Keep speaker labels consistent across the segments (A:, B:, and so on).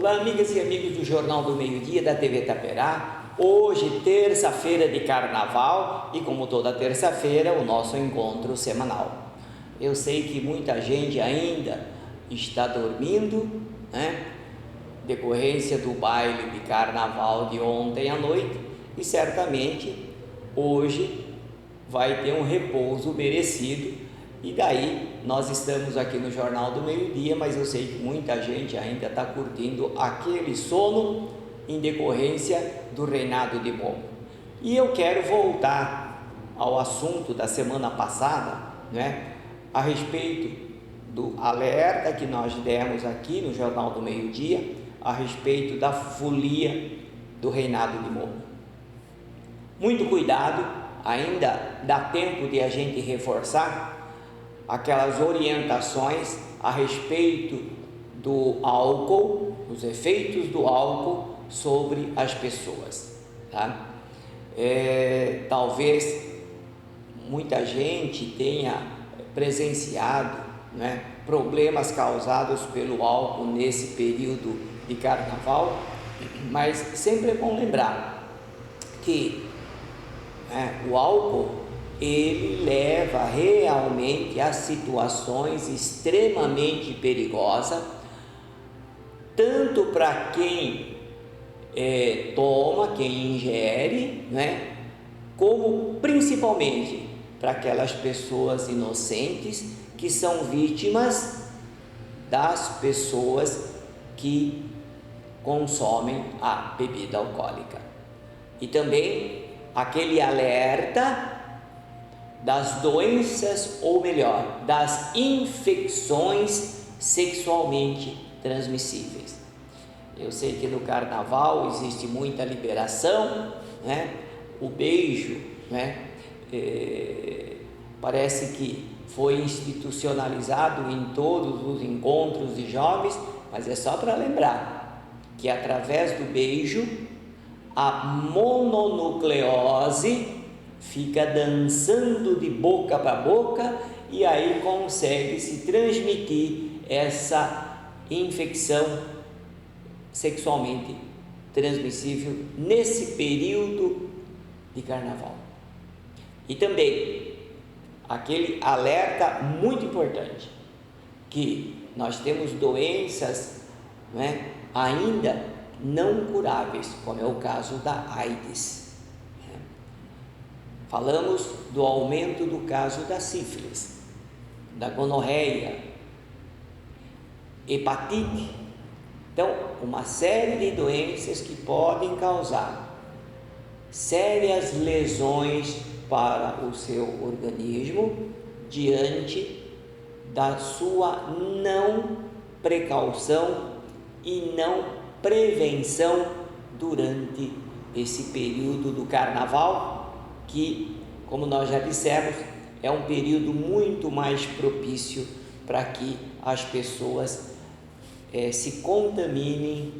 A: Olá, amigas e amigos do Jornal do Meio-Dia da TV Itaperá. Hoje, terça-feira de Carnaval e, como toda terça-feira, o nosso encontro semanal. Eu sei que muita gente ainda está dormindo, decorrência do baile de Carnaval de ontem à noite, e certamente hoje vai ter um repouso merecido. E daí nós estamos aqui no Jornal do Meio-Dia, mas eu sei que muita gente ainda está curtindo aquele sono em decorrência do reinado de Momo. E eu quero voltar ao assunto da semana passada, a respeito do alerta que nós demos aqui no Jornal do Meio-Dia, a respeito da folia do reinado de Momo. Muito cuidado, ainda dá tempo de a gente reforçar aquelas orientações a respeito do álcool, os efeitos do álcool sobre as pessoas, tá? Talvez muita gente tenha presenciado, problemas causados pelo álcool nesse período de Carnaval, mas sempre é bom lembrar que o álcool ele leva realmente a situações extremamente perigosas, tanto para quem toma, quem ingere, como principalmente para aquelas pessoas inocentes que são vítimas das pessoas que consomem a bebida alcoólica. E também aquele alerta das doenças, ou melhor, das infecções sexualmente transmissíveis. Eu sei que no Carnaval existe muita liberação, o beijo, parece que foi institucionalizado em todos os encontros de jovens, mas é só para lembrar que através do beijo a mononucleose fica dançando de boca para boca e aí consegue se transmitir essa infecção sexualmente transmissível nesse período de Carnaval. E também aquele alerta muito importante que nós temos doenças, ainda não curáveis, como é o caso da AIDS. Falamos do aumento do caso da sífilis, da gonorreia, hepatite. Então, uma série de doenças que podem causar sérias lesões para o seu organismo diante da sua não precaução e não prevenção durante esse período do Carnaval, que, como nós já dissemos, é um período muito mais propício para que as pessoas se contaminem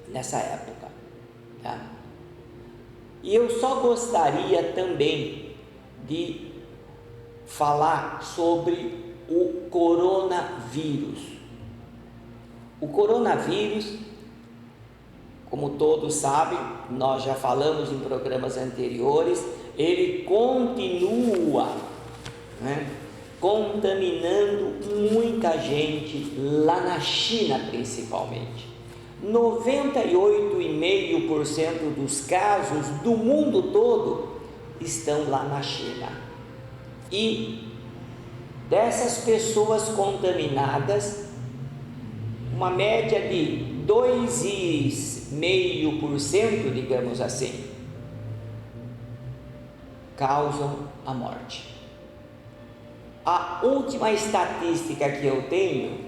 A: nessa época, tá? E eu só gostaria também de falar sobre o coronavírus. O coronavírus, como todos sabem, nós já falamos em programas anteriores, ele continua contaminando muita gente lá na China, principalmente. 98,5% dos casos do mundo todo estão lá na China. E dessas pessoas contaminadas, uma média de 2,5%, digamos assim, causam a morte. A última estatística que eu tenho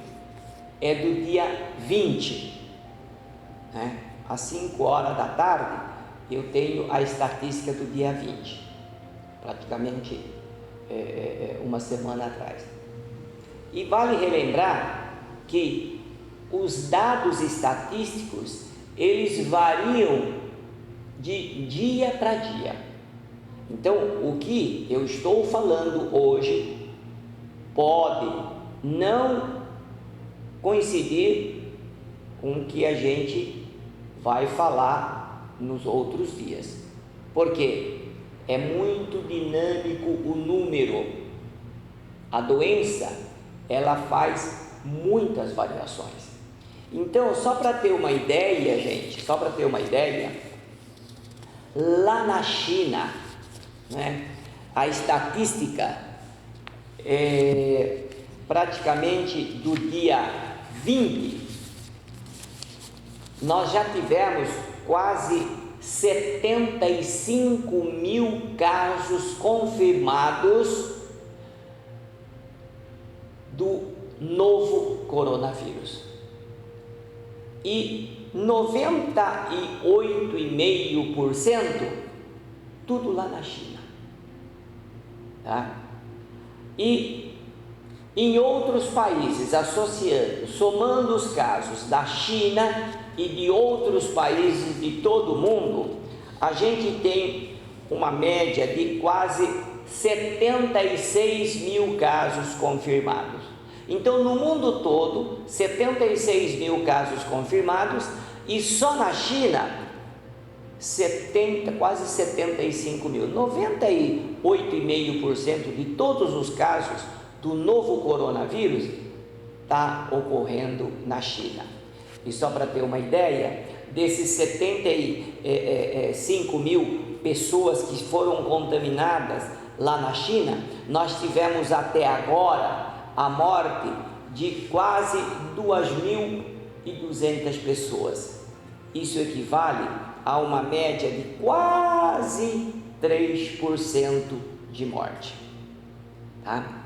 A: é do dia 20, às 5 horas da tarde, eu tenho a estatística do dia 20, praticamente uma semana atrás. E vale relembrar que os dados estatísticos, eles variam de dia para dia. Então, o que eu estou falando hoje pode não coincidir com o que a gente vai falar nos outros dias, porque é muito dinâmico o número. A doença, ela faz muitas variações. Então, só para ter uma ideia, gente, lá na China, né, a estatística praticamente do dia 20, nós já tivemos quase 75 mil casos confirmados do novo coronavírus, e 98,5% tudo lá na China, tá? E em outros países, somando os casos da China e de outros países de todo o mundo, a gente tem uma média de quase 76 mil casos confirmados. Então, no mundo todo, 76 mil casos confirmados, e só na China, quase 75 mil, 98,5% de todos os casos do novo coronavírus está ocorrendo na China. E só para ter uma ideia, desses 75 mil pessoas que foram contaminadas lá na China, nós tivemos até agora a morte de quase 2.200 pessoas. Isso equivale a uma média de quase 3% de morte, tá?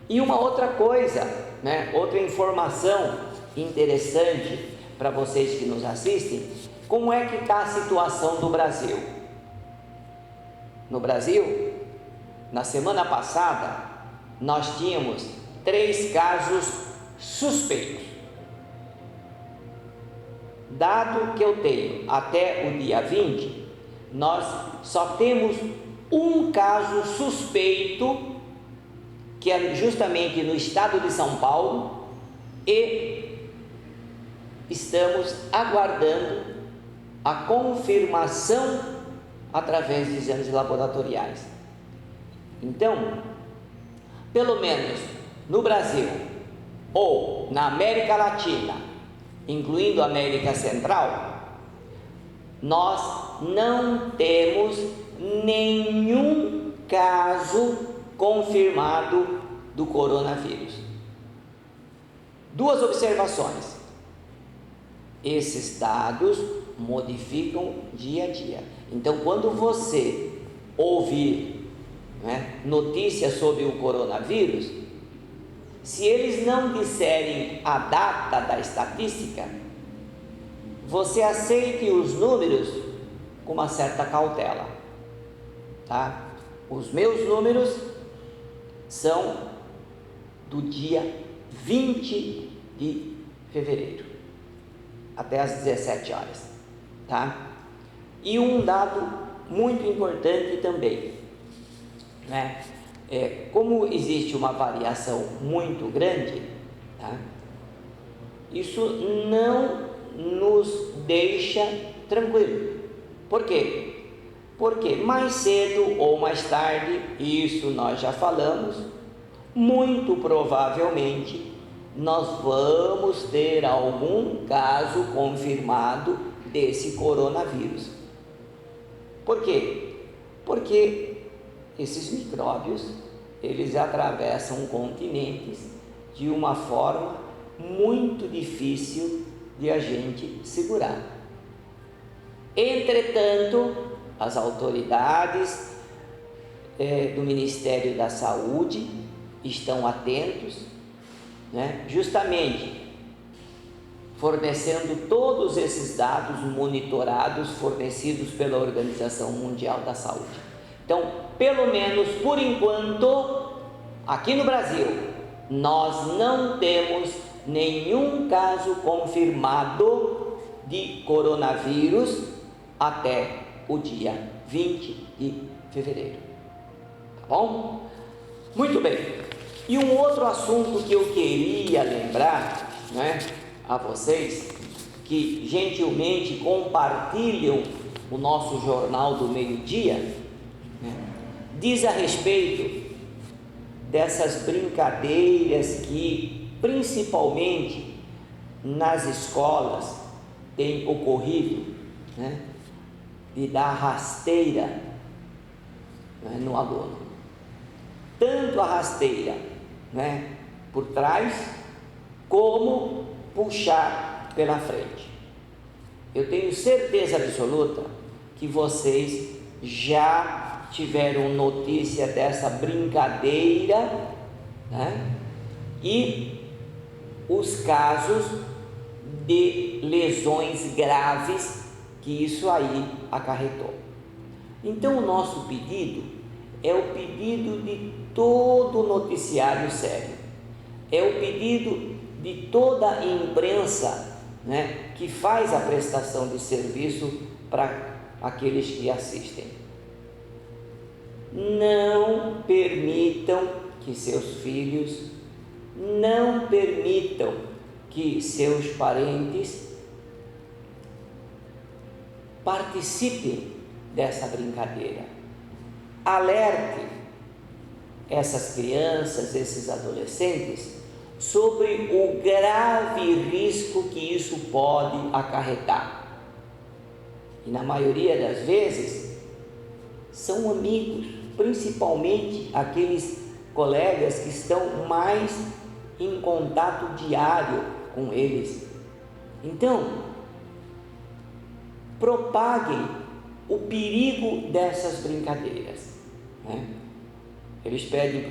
A: E uma outra coisa, né? Outra informação interessante para vocês que nos assistem: como é que está a situação do Brasil? No Brasil, na semana passada, nós tínhamos 3 casos suspeitos. Dado que eu tenho até o dia 20, nós só temos um caso suspeito, que é justamente no estado de São Paulo, e estamos aguardando a confirmação através de exames laboratoriais. Então, pelo menos no Brasil ou na América Latina, incluindo a América Central, nós não temos nenhum caso confirmado do coronavírus. 2 observações: esses dados modificam dia a dia. Então, quando você ouvir, né, notícias sobre o coronavírus, se eles não disserem a data da estatística, você aceite os números com uma certa cautela, tá? Os meus números são do dia 20 de fevereiro até às 17 horas, tá? E um dado muito importante também, né? Como existe uma variação muito grande, tá? Isso não nos deixa tranquilo. Por quê? Porque mais cedo ou mais tarde, isso nós já falamos, muito provavelmente nós vamos ter algum caso confirmado desse coronavírus. Por quê? Porque esses micróbios, eles atravessam continentes de uma forma muito difícil de a gente segurar. Entretanto, as autoridades do Ministério da Saúde estão atentos, né, justamente fornecendo todos esses dados monitorados, fornecidos pela Organização Mundial da Saúde. Então, pelo menos por enquanto, aqui no Brasil, nós não temos nenhum caso confirmado de coronavírus até o dia 20 de fevereiro. Tá bom? Muito bem. E um outro assunto que eu queria lembrar né, a vocês que gentilmente compartilham o nosso jornal do meio-dia, né, diz a respeito dessas brincadeiras que principalmente nas escolas tem ocorrido, né, de dar rasteira, né, no aluno. Tanto a rasteira, né, por trás, como puxar pela frente. Eu tenho certeza absoluta que vocês já tiveram notícia dessa brincadeira, né, e os casos de lesões graves que isso aí acarretou. Então o nosso pedido é o pedido de todo noticiário sério, é o pedido de toda a imprensa, né, que faz a prestação de serviço para aqueles que assistem. Não permitam que seus filhos, não permitam que seus parentes participem dessa brincadeira. Alerte essas crianças, esses adolescentes, sobre o grave risco que isso pode acarretar. E na maioria das vezes são amigos, principalmente aqueles colegas que estão mais em contato diário com eles. Então, propaguem o perigo dessas brincadeiras, né? Eles pedem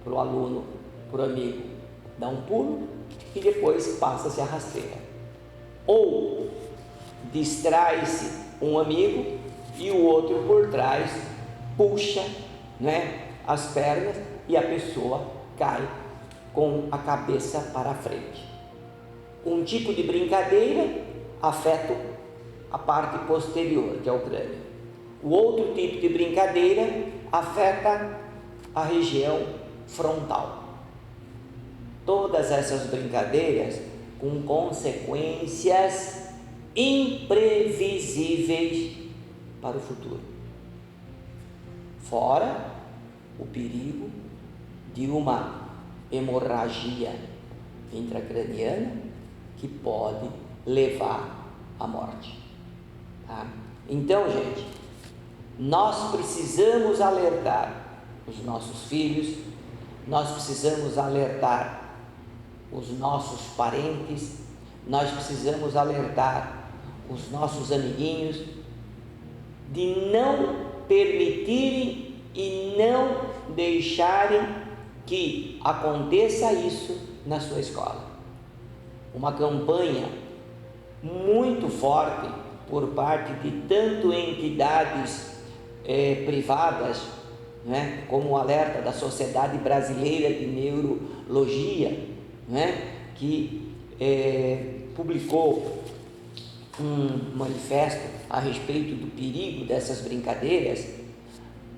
A: para o aluno, para o amigo, dar um pulo e depois passa-se a rasteira. Ou distrai-se um amigo e o outro por trás puxa, né, as pernas e a pessoa cai com a cabeça para a frente. Um tipo de brincadeira afeta a parte posterior, que é o crânio. O outro tipo de brincadeira afeta a região frontal. Todas essas brincadeiras com consequências imprevisíveis para o futuro. Fora o perigo de uma hemorragia intracraniana que pode levar à morte. Tá? Então, gente, nós precisamos alertar os nossos filhos, nós precisamos alertar os nossos parentes, nós precisamos alertar os nossos amiguinhos de não permitirem e não deixarem que aconteça isso na sua escola. Uma campanha muito forte por parte de tanto entidades privadas, né, como o alerta da Sociedade Brasileira de Neurologia, né, que publicou um manifesto a respeito do perigo dessas brincadeiras.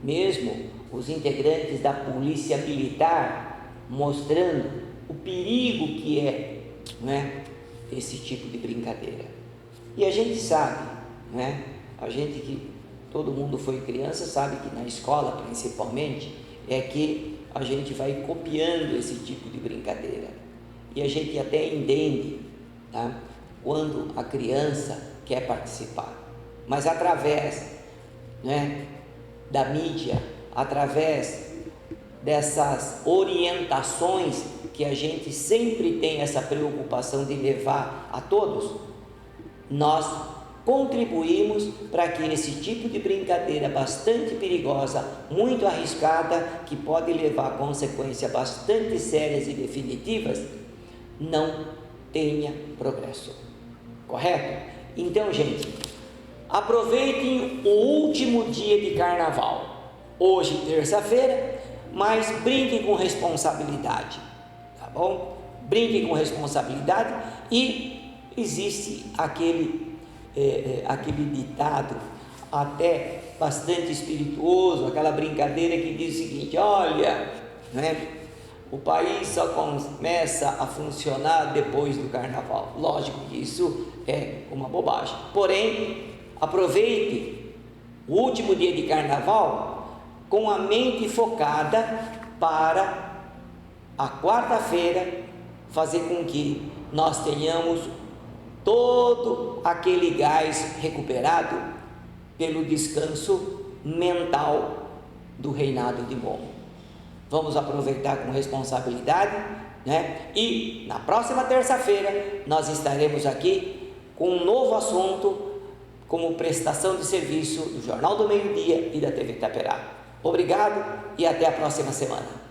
A: Mesmo os integrantes da Polícia Militar mostrando o perigo que é, né, esse tipo de brincadeira. E a gente sabe, né, a gente que todo mundo foi criança sabe que na escola principalmente é que a gente vai copiando esse tipo de brincadeira e a gente até entende, tá, quando a criança quer participar, mas através, né, da mídia, através dessas orientações que a gente sempre tem essa preocupação de levar a todos, nós contribuímos para que esse tipo de brincadeira bastante perigosa, muito arriscada, que pode levar a consequências bastante sérias e definitivas, não tenha progresso. Correto? Então, gente, aproveitem o último dia de carnaval, hoje terça-feira, mas brinquem com responsabilidade, tá bom? Brinquem com responsabilidade. E existe aquele ditado até bastante espirituoso, aquela brincadeira que diz o seguinte: olha, né, o país só começa a funcionar depois do carnaval. Lógico que isso é uma bobagem. Porém, aproveite o último dia de carnaval com a mente focada para a quarta-feira fazer com que nós tenhamos todo aquele gás recuperado pelo descanso mental do reinado de Momo. Vamos aproveitar com responsabilidade, né? E na próxima terça-feira nós estaremos aqui com um novo assunto, como prestação de serviço do Jornal do Meio-Dia e da TV Itaperá. Obrigado e até a próxima semana.